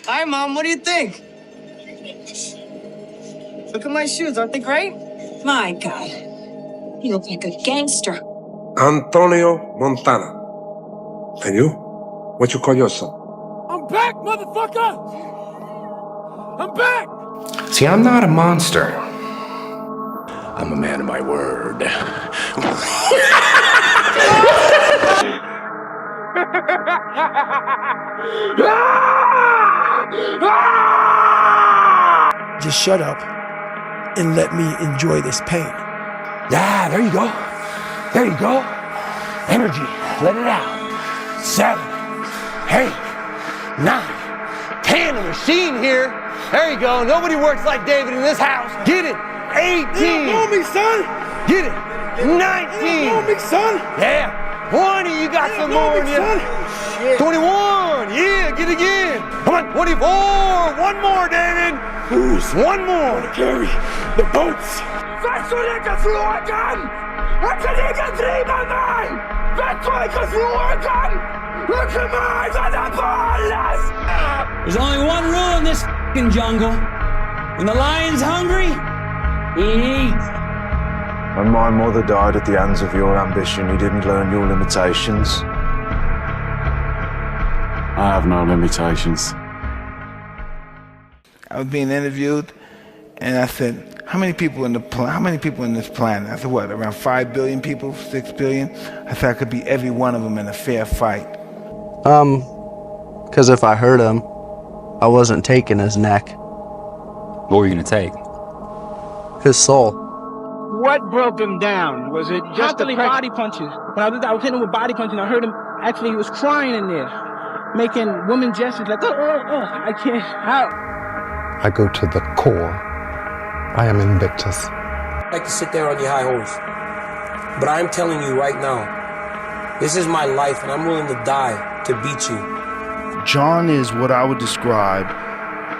Hi, Mom. What do you think? Look at my shoes. Aren't they great? My God. You look like a gangster. Antonio Montana. And you? What you call yourself? I'm back, motherfucker! I'm back! See, I'm not a monster. I'm a man of my word. Just shut up and let me enjoy this pain. Yeah, there you go. There you go. Energy. Let it out. 7, 8, 9, 10. A machine here. There you go. Nobody works like David in this house. Get it. 18. You know me, son. Get it. 19. You know me, son. Yeah. 20. You got some more in you. 21. Yeah. Get it again. Come on. 24. One more, David. Who's one more? Carry the boats. Wer soll ich geflogen? Hat er nicht getrieben, nein! Wer soll ich geflogen? Look at my alles! There's only one rule in this f***ing jungle. When the lion's hungry, he eats. When my mother died at the hands of your ambition, you didn't learn your limitations. I have no limitations. I was being interviewed, and I said, how many people in this planet? I said, what, around 5 billion people, 6 billion? I said I could beat every one of them in a fair fight. Because if I hurt him, I wasn't taking his neck. What were you gonna take? His soul. What broke him down? Was it just constantly body punches? When I was hitting him with body punches, I heard him, actually he was crying in there, making woman gestures like, I can't, how? I go to the core. I am Invictus. I like to sit there on your high horse. But I'm telling you right now, this is my life and I'm willing to die to beat you. John is what I would describe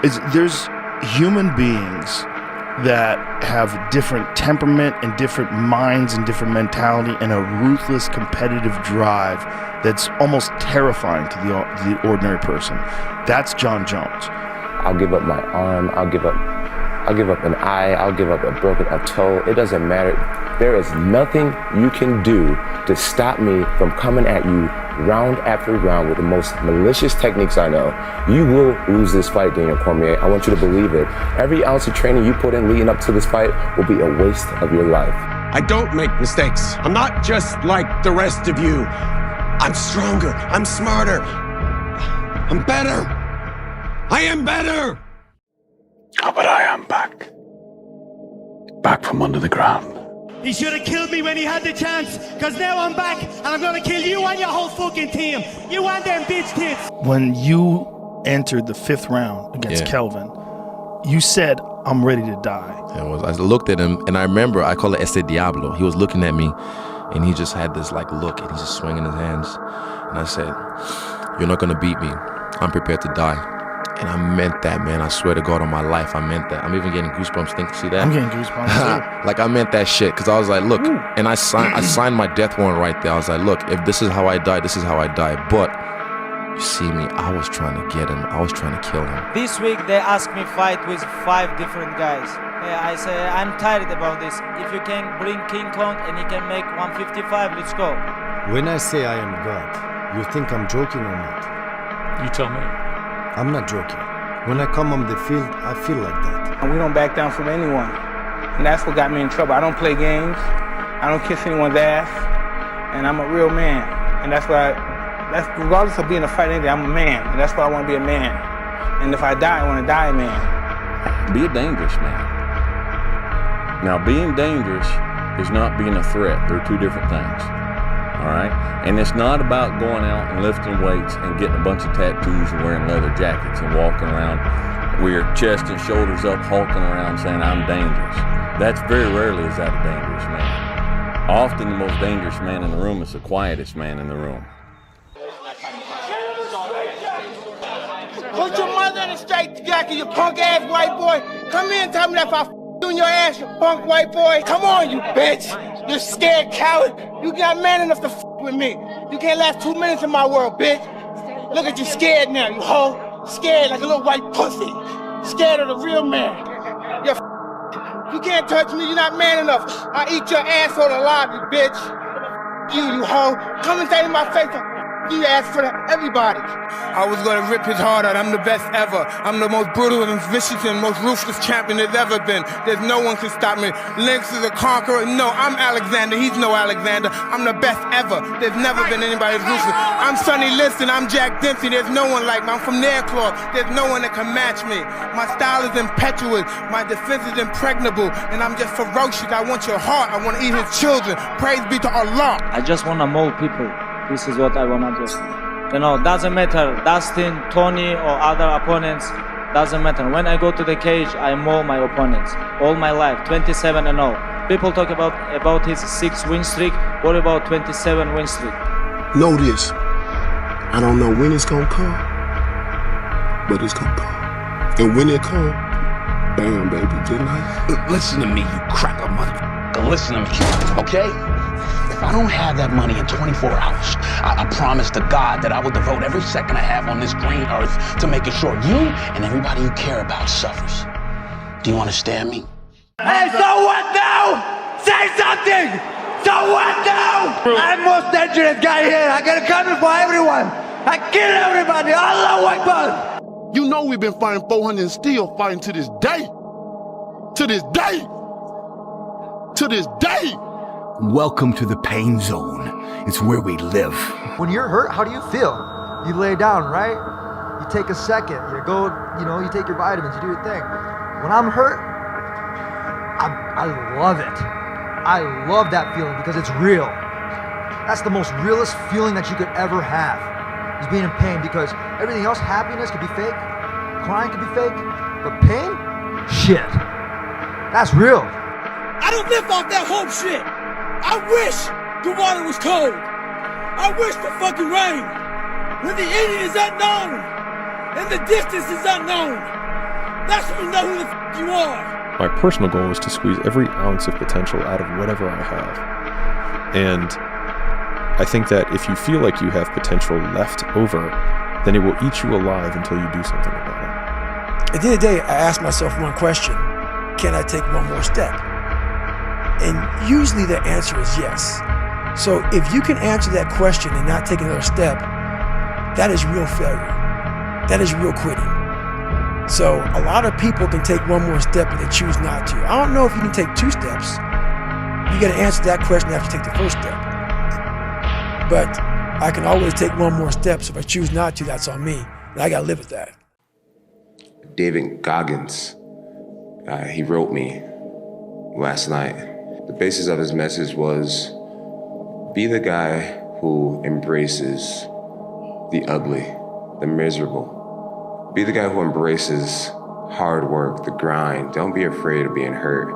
is there's human beings that have different temperament and different minds and different mentality and a ruthless competitive drive that's almost terrifying to the ordinary person. That's John Jones. I'll give up my arm, I'll give up an eye, I'll give up a toe. It doesn't matter. There is nothing you can do to stop me from coming at you round after round with the most malicious techniques I know. You will lose this fight, Daniel Cormier. I want you to believe it. Every ounce of training you put in leading up to this fight will be a waste of your life. I don't make mistakes. I'm not just like the rest of you. I'm stronger, I'm smarter, I'm better. I am better! Oh, but I am back. Back from under the ground. He should have killed me when he had the chance, because now I'm back, and I'm gonna kill you and your whole fucking team. You and them bitch tits. When you entered the 5th round against Kelvin, you said, I'm ready to die. I looked at him, and I remember, I call it Ese Diablo. He was looking at me, and he just had this like look, and he's just swinging his hands. And I said, you're not gonna beat me. I'm prepared to die. And I meant that, man. I swear to God on my life, I meant that. I'm even getting goosebumps. See that? I'm getting goosebumps too. Like I meant that shit, because I was like, look, and I signed my death warrant right there. I was like, look, if this is how I die, this is how I die. But you see me, I was trying to get him. I was trying to kill him. This week they asked me fight with 5 different guys. I say I'm tired about this. If you can bring King Kong and he can make 155, let's go. When I say I am God, you think I'm joking or not? You tell me. I'm not joking. When I come on the field, I feel like that. And we don't back down from anyone. And that's what got me in trouble. I don't play games. I don't kiss anyone's ass. And I'm a real man. And that's regardless of being a fighter, I'm a man. And that's why I want to be a man. And if I die, I want to die a man. Be a dangerous man. Now, being dangerous is not being a threat. They're two different things. All right? And it's not about going out and lifting weights and getting a bunch of tattoos and wearing leather jackets and walking around with your chest and shoulders up, hulking around saying, I'm dangerous. That's very rarely is that a dangerous man. Often the most dangerous man in the room is the quietest man in the room. Put your mother in a straight jacket, you punk ass white boy. Come here and tell me that if I you in your ass, you punk white boy. Come on, you bitch. You scared coward. You got man enough to with me. You can't last 2 minutes in my world, bitch. Look at you scared now, you hoe. Scared like a little white pussy. Scared of the real man. You can't touch me, you're not man enough. I eat your asshole alive, you bitch. You hoe. Come and say in my face, you ask for that, everybody. I was gonna rip his heart out. I'm the best ever. I'm the most brutal and vicious and most ruthless champion there's ever been. There's no one can stop me. Lynx is a conqueror. No, I'm Alexander. He's no Alexander. I'm the best ever. There's never been anybody as ruthless. I'm Sonny Liston. I'm Jack Dempsey. There's no one like me. I'm from Nairclaw. There's no one that can match me. My style is impetuous. My defense is impregnable. And I'm just ferocious. I want your heart. I want to eat his children. Praise be to Allah. I just want to mold people. This is what I want to do. You know, doesn't matter, Dustin, Tony, or other opponents, doesn't matter. When I go to the cage, I mold my opponents. All my life, 27-0. People talk about his 6 win streak. What about 27 win streak? Know this. I don't know when it's gonna come, but it's gonna come. And when it comes, bam, baby, good night. Listen to me, you cracker motherfucker. Listen to me, okay? If I don't have that money in 24 hours, I promise to God that I will devote every second I have on this green earth to making sure you and everybody you care about suffers. Do you understand me? Hey, so what now? Say something! So what now? I'm most dangerous guy here. I got a gun for everyone. I kill everybody. Allahu Akbar. You know we've been fighting 400 and still fighting to this day. To this day. To this day. Welcome to the pain zone. It's where we live. When you're hurt, how do you feel? You lay down, right? You take a second, you go, you take your vitamins, you do your thing. When I'm hurt, I love it. I love that feeling because it's real. That's the most realest feeling that you could ever have, is being in pain, because everything else, happiness could be fake, crying could be fake, but pain, shit, that's real. I don't live off that hope shit. I wish the water was cold. I wish the fucking rain. When the Indian is unknown and the distance is unknown, that's when you know who the f you are. My personal goal is to squeeze every ounce of potential out of whatever I have. And I think that if you feel like you have potential left over, then it will eat you alive until you do something about it. At the end of the day, I ask myself one question: can I take one more step? And usually the answer is yes. So if you can answer that question and not take another step, that is real failure. That is real quitting. So a lot of people can take one more step and they choose not to. I don't know if you can take 2 steps. You got to answer that question after you take the first step. But I can always take one more step. So if I choose not to, that's on me. And I got to live with that. David Goggins, he wrote me last night. The basis of his message was, be the guy who embraces the ugly, the miserable. Be the guy who embraces hard work, the grind. Don't be afraid of being hurt.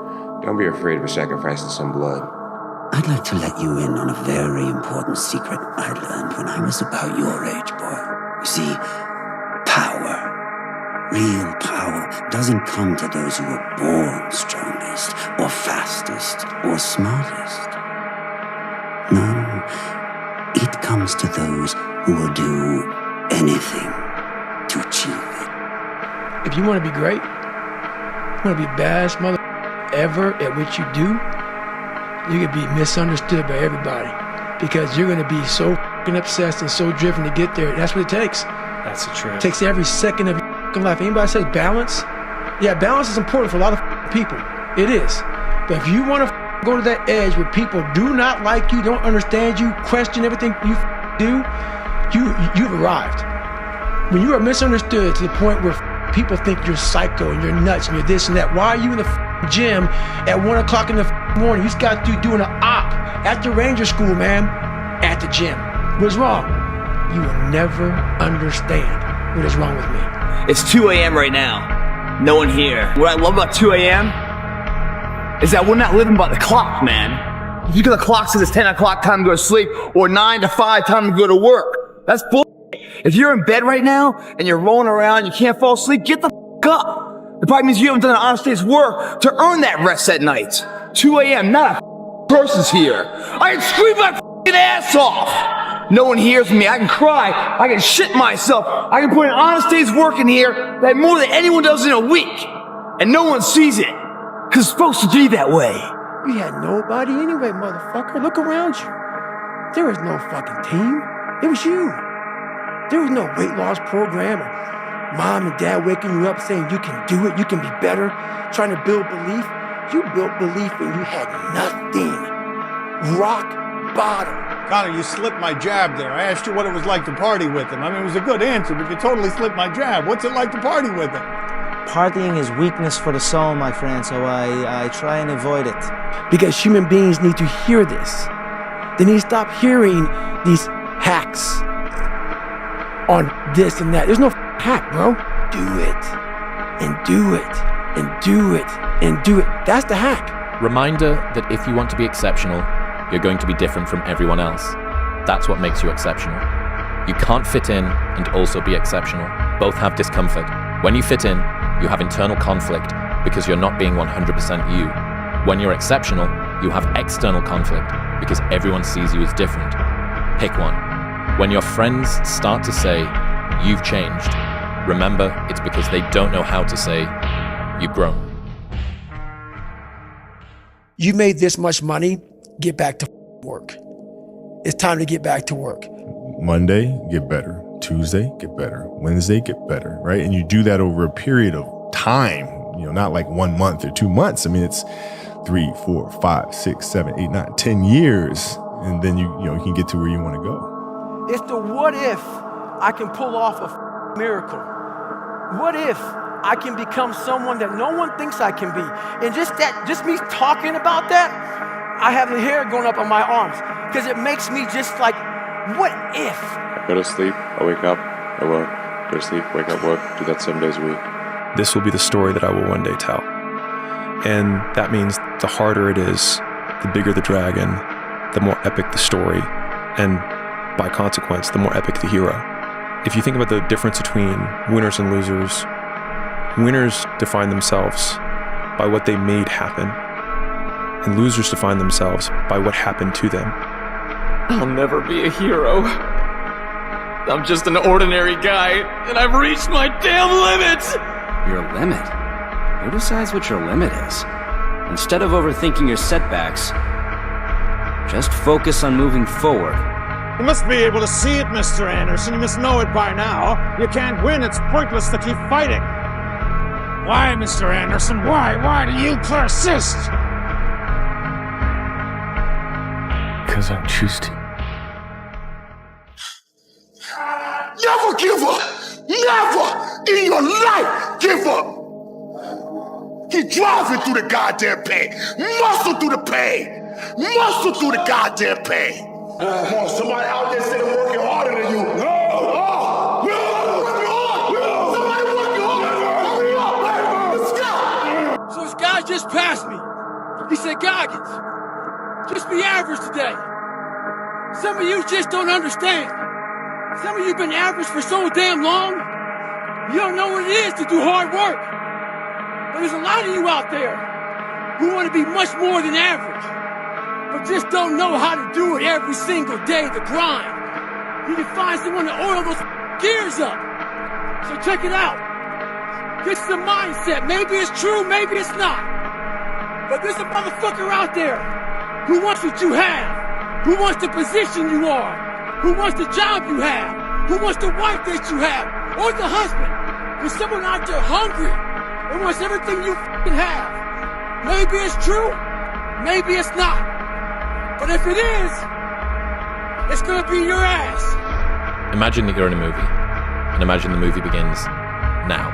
Don't be afraid of sacrificing some blood. I'd like to let you in on a very important secret I learned when I was about your age, boy. You see, power, real power, doesn't come to those who are born strongest, or fastest, or smartest. No, it comes to those who will do anything to achieve it. If you want to be great, you want to be baddest mother ever at what you do, you can be misunderstood by everybody because you're going to be so fucking obsessed and so driven to get there. That's what it takes. That's the truth. It takes every second of your fucking life. Anybody says balance? Yeah, balance is important for a lot of people. It is. But if you want to go to that edge where people do not like you, don't understand you, question everything you do, you've arrived. When you are misunderstood to the point where people think you're psycho and you're nuts and you're this and that, why are you in the gym at 1 o'clock in the morning? You just got to doing an op at the Ranger School, man, at the gym. What's wrong? You will never understand what is wrong with me. It's 2 a.m. right now. No one here. What I love about 2 a.m. is that we're not living by the clock, man. Because the clock says it's 10 o'clock, time to go to sleep, or 9 to 5, time to go to work. That's bull. If you're in bed right now and you're rolling around, you can't fall asleep, get the up. It probably means you haven't done an honest day's work to earn that rest at night. 2 a.m., not a person's here. I can scream my ass off. No one hears me. I can cry. I can shit myself. I can put an honest day's work in here that more than anyone does in a week. And no one sees it. Because it's supposed to be that way. You had nobody anyway, motherfucker. Look around you. There was no fucking team. It was you. There was no weight loss program or mom and dad waking you up saying you can do it, you can be better, trying to build belief. You built belief when you had nothing. Rock bottom. Connor, you slipped my jab there. I asked you what it was like to party with him. I mean, it was a good answer, but you totally slipped my jab. What's it like to party with him? Partying is weakness for the soul, my friend, so I try and avoid it. Because human beings need to hear this. They need to stop hearing these hacks on this and that. There's no hack, bro. Do it, and do it, and do it, and do it. That's the hack. Reminder that if you want to be exceptional, you're going to be different from everyone else. That's what makes you exceptional. You can't fit in and also be exceptional. Both have discomfort. When you fit in, you have internal conflict because you're not being 100% you. When you're exceptional, you have external conflict because everyone sees you as different. Pick one. When your friends start to say, "You've changed," remember it's because they don't know how to say, "You've grown." You made this much money, get back to work. It's time to get back to work. Monday, get better. Tuesday, get better. Wednesday, get better, right? And you do that over a period of time, not like 1 month or 2 months. I mean, it's 3, 4, 5, 6, 7, 8, 9, 10 years. And then you can get to where you want to go. It's the what if I can pull off a miracle. What if I can become someone that no one thinks I can be? And just me talking about that, I have the hair going up on my arms because it makes me just like, what if? I go to sleep, I wake up, I work, go to sleep, wake up, work, do that 7 days a week. This will be the story that I will one day tell. And that means the harder it is, the bigger the dragon, the more epic the story, and by consequence, the more epic the hero. If you think about the difference between winners and losers, winners define themselves by what they made happen, and losers define themselves by what happened to them. I'll never be a hero. I'm just an ordinary guy, and I've reached my damn limit! Your limit? Who decides what your limit is? Instead of overthinking your setbacks, just focus on moving forward. You must be able to see it, Mr. Anderson. You must know it by now. You can't win. It's pointless to keep fighting. Why, Mr. Anderson? Why? Why do you persist? Because I choose to. Never give up! Never in your life give up! Keep driving through the goddamn pain. Muscle through the pain. Muscle through the goddamn pain. Come on, somebody out there said they're working harder than you. No! Oh! No! Working hard! No! Somebody working harder! Hurry up! Let's go! So this guy just passed me. He said, Goggins, just be average today. Some of you just don't understand. Some of you been average for so damn long, you don't know what it is to do hard work. But there's a lot of you out there who want to be much more than average, but just don't know how to do it every single day, the grind. You can find someone to oil those gears up. So check it out. This is a mindset. Maybe it's true, maybe it's not. But there's a motherfucker out there who wants what you have, who wants the position you are, who wants the job you have, who wants the wife that you have, or the husband. There's someone out there hungry and wants everything you f***ing have. Maybe it's true, maybe it's not. But if it is, it's gonna be your ass. Imagine that you're in a movie, and imagine the movie begins now,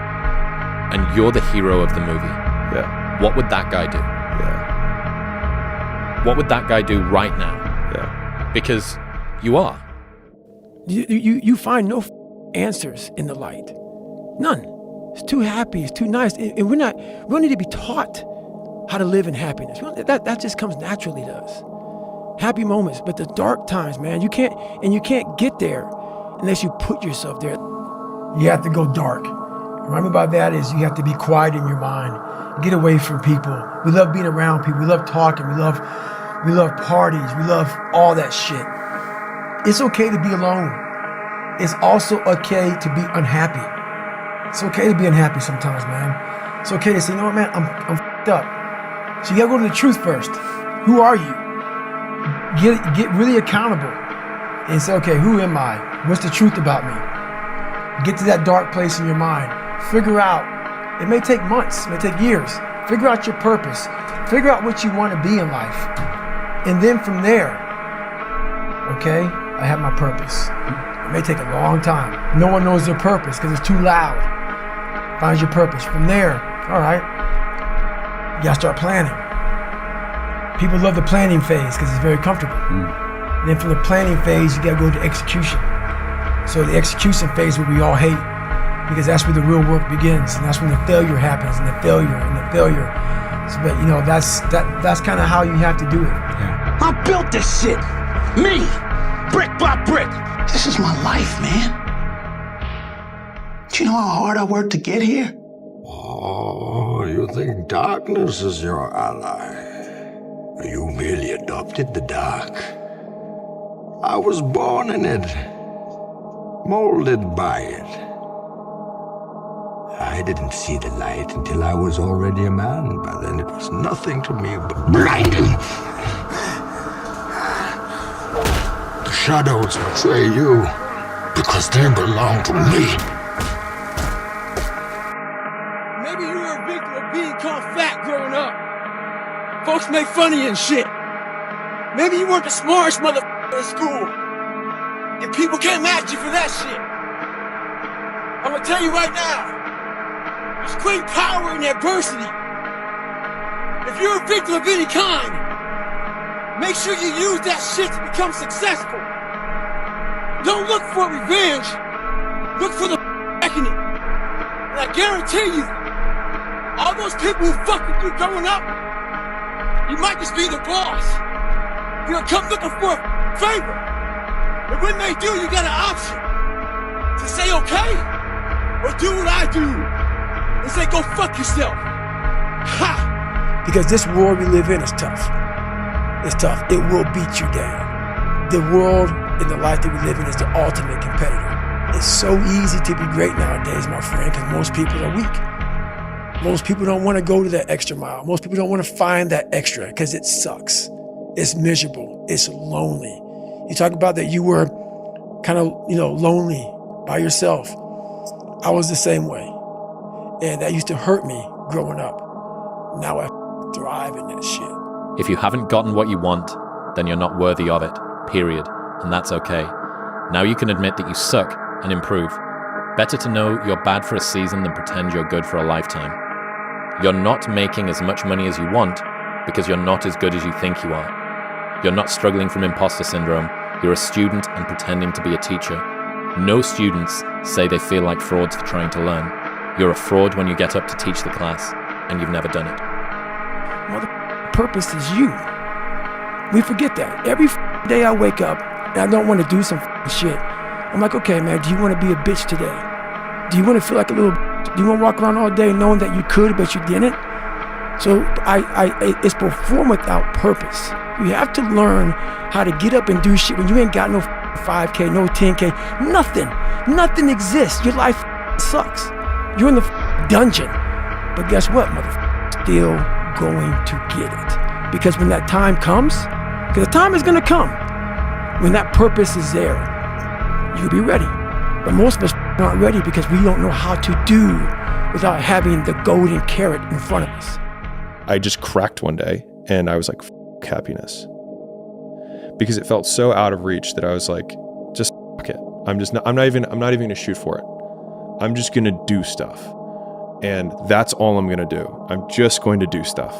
and you're the hero of the movie. Yeah. What would that guy do? Yeah. What would that guy do right now? Yeah. Because you are. You find no answers in the light. None. It's too happy, it's too nice. And we don't need to be taught how to live in happiness. That just comes naturally to us. Happy moments, but the dark times, man, you can't get there unless you put yourself there. You have to go dark. What I mean by that is you have to be quiet in your mind, get away from people. We love being around people, we love talking, we love parties, we love all that shit. It's okay to be alone. It's also okay to be unhappy. It's okay to be unhappy sometimes, man. It's okay to say, you know what, man, I'm f***ed up. So you gotta go to the truth first. Who are you? Get really accountable and say, okay, who am I? What's the truth about me? Get to that dark place in your mind. Figure out, it may take months, it may take years. Figure out your purpose. Figure out what you want to be in life. And then from there, okay, I have my purpose. It may take a long time. No one knows their purpose because it's too loud. Find your purpose. From there, all right, you gotta start planning. People love the planning phase because it's very comfortable. And then from the planning phase, you gotta go to execution. So the execution phase, what we all hate, because that's where the real work begins, and that's when the failure happens, and the failure. So, but you know, that's kind of how you have to do it. I built this shit. Me. Brick by brick. This is my life, man. Do you know how hard I worked to get here? Oh, you think darkness is your ally? You merely adopted the dark. I was born in it, molded by it. I didn't see the light until I was already a man. By then it was nothing to me but blinding. The shadows betray you because they belong to me. Maybe you were a victim of being called fat growing up. Folks make fun of you and shit. Maybe you weren't the smartest motherfucker in school. And people came at you for that shit. I'm gonna tell you right now, there's great power in adversity. If you're a victim of any kind, make sure you use that shit to become successful. Don't look for revenge. Look for the reckoning. And I guarantee you, all those people who fucked with you growing up, you might just be the boss. They'll come looking for a favor. And when they do, you got an option to say okay, or do what I do and say go fuck yourself. Ha! Because this world we live in is tough. It's tough. It will beat you down. The world and the life that we live in is the ultimate competitor. It's so easy to be great nowadays, my friend, because most people are weak. Most people don't want to go to that extra mile. Most people don't want to find that extra because it sucks. It's miserable. It's lonely. You talk about that you were kind of, lonely by yourself. I was the same way. And that used to hurt me growing up. Now I thrive in that shit. If you haven't gotten what you want, then you're not worthy of it, period. And that's okay. Now you can admit that you suck and improve. Better to know you're bad for a season than pretend you're good for a lifetime. You're not making as much money as you want because you're not as good as you think you are. You're not struggling from imposter syndrome. You're a student and pretending to be a teacher. No students say they feel like frauds for trying to learn. You're a fraud when you get up to teach the class, and you've never done it. Purpose is you. We forget that. Every day I wake up and I don't want to do some shit. I'm like, okay, man, do you want to be a bitch today? Do you want to feel like a little do you want to walk around all day knowing that you could, but you didn't? So it's perform without purpose. You have to learn how to get up and do shit when you ain't got no 5K, no 10K, nothing. Nothing exists. Your life sucks. You're in the dungeon. But guess what, motherfucker? Still going to get it. Because when that time comes, because the time is going to come, when that purpose is there, you'll be ready. But most of us aren't ready because we don't know how to do without having the golden carrot in front of us. I just cracked one day and I was like, happiness. Because it felt so out of reach that I was like, just fuck it. I'm not even gonna shoot for it. I'm just gonna do stuff. And that's all I'm gonna do. I'm just going to do stuff.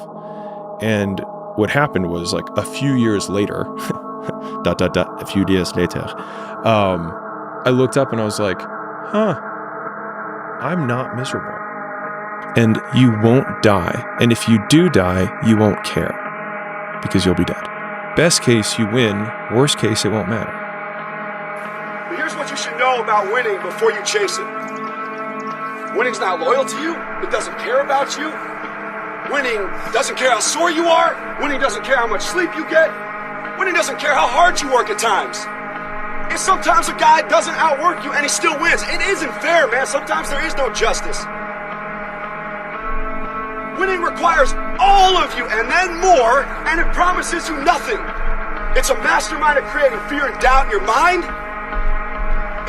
And what happened was like a few years later, a few years later, I looked up and I was like, I'm not miserable. And you won't die. And if you do die, you won't care because you'll be dead. Best case, you win. Worst case, it won't matter. But here's what you should know about winning before you chase it. Winning's not loyal to you. It doesn't care about you. Winning doesn't care how sore you are. Winning doesn't care how much sleep you get. Winning doesn't care how hard you work at times. And sometimes a guy doesn't outwork you and he still wins. It isn't fair, man. Sometimes there is no justice. Winning requires all of you and then more, and it promises you nothing. It's a mastermind of creating fear and doubt in your mind.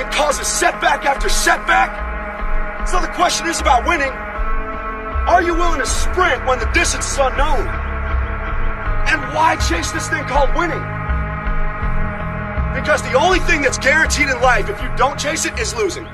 It causes setback after setback. So the question is about winning. Are you willing to sprint when the distance is unknown? And why chase this thing called winning? Because the only thing that's guaranteed in life, if you don't chase it, is losing.